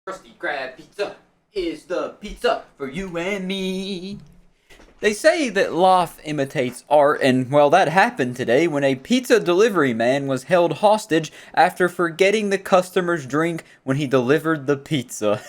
Krusty Krab pizza is the pizza for you and me. They say that life imitates art, and well, that happened today when a pizza delivery man was held hostage after forgetting the customer's drink when he delivered the pizza.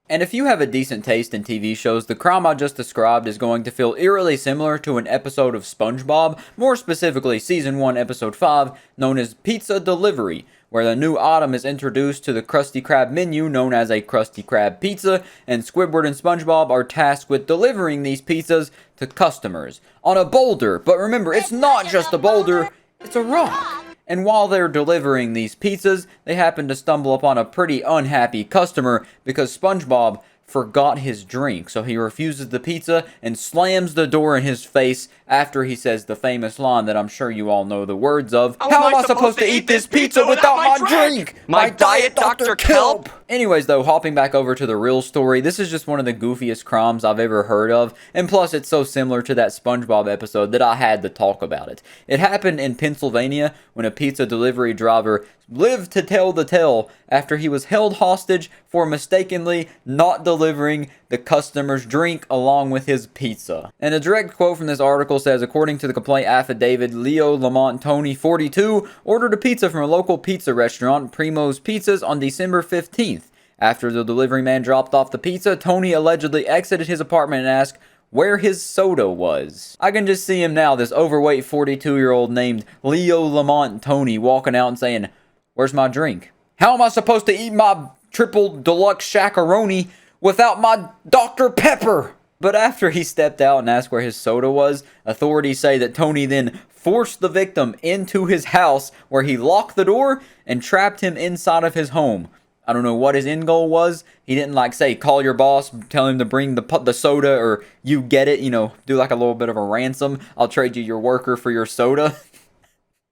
And if you have a decent taste in TV shows, the crime I just described is going to feel eerily similar to an episode of SpongeBob, more specifically Season 1, Episode 5, known as Pizza Delivery, where the new item is introduced to the Krusty Krab menu known as a Krusty Krab pizza, and Squidward and SpongeBob are tasked with delivering these pizzas to customers on a boulder. But remember, it's not just a boulder, it's a rock. And while they're delivering these pizzas, they happen to stumble upon a pretty unhappy customer because SpongeBob forgot his drink. So he refuses the pizza and slams the door in his face after he says the famous line that I'm sure you all know the words of. How am I supposed to eat this pizza without my drink? My diet Dr. Kelp! Anyways though, hopping back over to the real story, this is just one of the goofiest crimes I've ever heard of, and plus it's so similar to that SpongeBob episode that I had to talk about it. It happened in Pennsylvania when a pizza delivery driver lived to tell the tale after he was held hostage for mistakenly not delivering the customer's drink along with his pizza. And a direct quote from this article says, according to the complaint affidavit, Leo Lamont Tony, 42, ordered a pizza from a local pizza restaurant, Primo's Pizzas, on December 15th. After the delivery man dropped off the pizza, Tony allegedly exited his apartment and asked where his soda was. I can just see him now, this overweight 42-year-old named Leo Lamont Tony, walking out and saying, "Where's my drink? How am I supposed to eat my triple deluxe shakaroni without my Dr. Pepper?" But after he stepped out and asked where his soda was, authorities say that Tony then forced the victim into his house where he locked the door and trapped him inside of his home. I don't know what his end goal was. He didn't say call your boss, tell him to bring the soda, or you get it, do like a little bit of a ransom. I'll trade you your worker for your soda.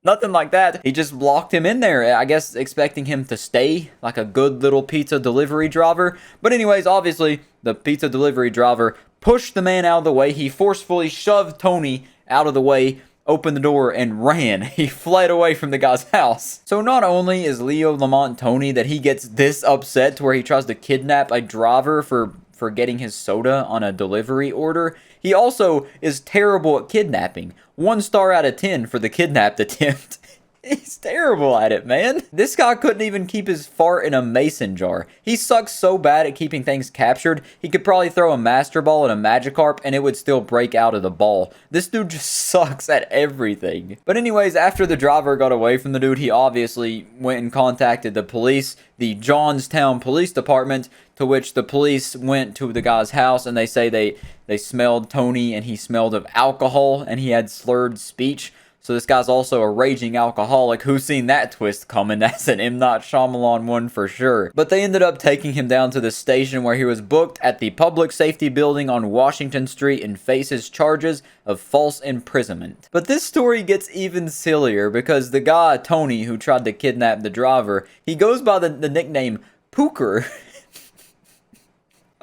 Nothing like that. He just locked him in there, I guess expecting him to stay like a good little pizza delivery driver. But anyways, obviously, the pizza delivery driver pushed the man out of the way. He forcefully shoved Tony out of the way, opened the door, and ran. He fled away from the guy's house. So not only is Leo Lamont Tony that he gets this upset to where he tries to kidnap a driver for getting his soda on a delivery order, he also is terrible at kidnapping. 1 star out of 10 for the kidnapped attempt. He's terrible at it, man. This guy couldn't even keep his fart in a mason jar. He sucks so bad at keeping things captured, he could probably throw a master ball at a Magikarp and it would still break out of the ball. This dude just sucks at everything. But anyways, after the driver got away from the dude, he obviously went and contacted the police, the Johnstown Police Department, to which the police went to the guy's house and they say they smelled Tony and he smelled of alcohol and he had slurred speech. So this guy's also a raging alcoholic. Who's seen that twist coming? That's an M. Night Shyamalan one for sure. But they ended up taking him down to the station where he was booked at the Public Safety Building on Washington Street and faces charges of false imprisonment. But this story gets even sillier because the guy, Tony, who tried to kidnap the driver, he goes by the nickname Pooker.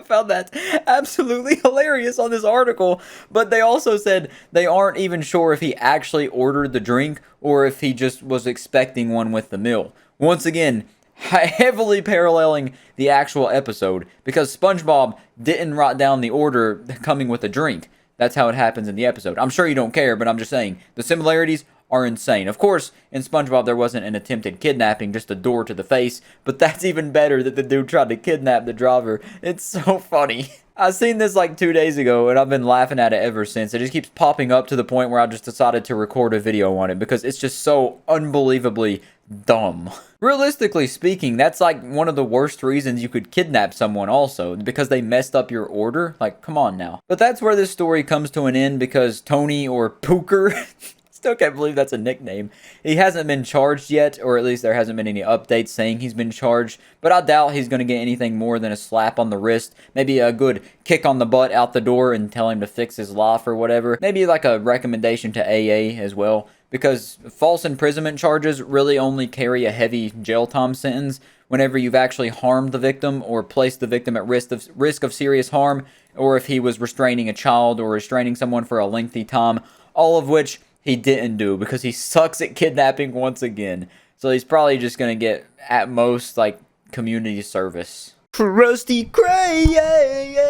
Found that absolutely hilarious on this article, but they also said they aren't even sure if he actually ordered the drink or if he just was expecting one with the meal. Once again, heavily paralleling the actual episode because SpongeBob didn't write down the order coming with a drink. That's how it happens in the episode. I'm sure you don't care, but I'm just saying the similarities are insane. Of course, in SpongeBob, there wasn't an attempted kidnapping, just a door to the face, but that's even better that the dude tried to kidnap the driver. It's so funny. I seen this 2 days ago, and I've been laughing at it ever since. It just keeps popping up to the point where I just decided to record a video on it, because it's just so unbelievably dumb. Realistically speaking, that's one of the worst reasons you could kidnap someone also, because they messed up your order. Come on now. But that's where this story comes to an end because Tony, or Pooker, still can't believe that's a nickname. He hasn't been charged yet, or at least there hasn't been any updates saying he's been charged, but I doubt he's going to get anything more than a slap on the wrist, maybe a good kick on the butt out the door and tell him to fix his life or whatever. Maybe a recommendation to AA as well, because false imprisonment charges really only carry a heavy jail time sentence whenever you've actually harmed the victim or placed the victim at risk of serious harm, or if he was restraining a child or restraining someone for a lengthy time, all of which he didn't do because he sucks at kidnapping once again. So he's probably just going to get, at most, community service. Krusty Krab.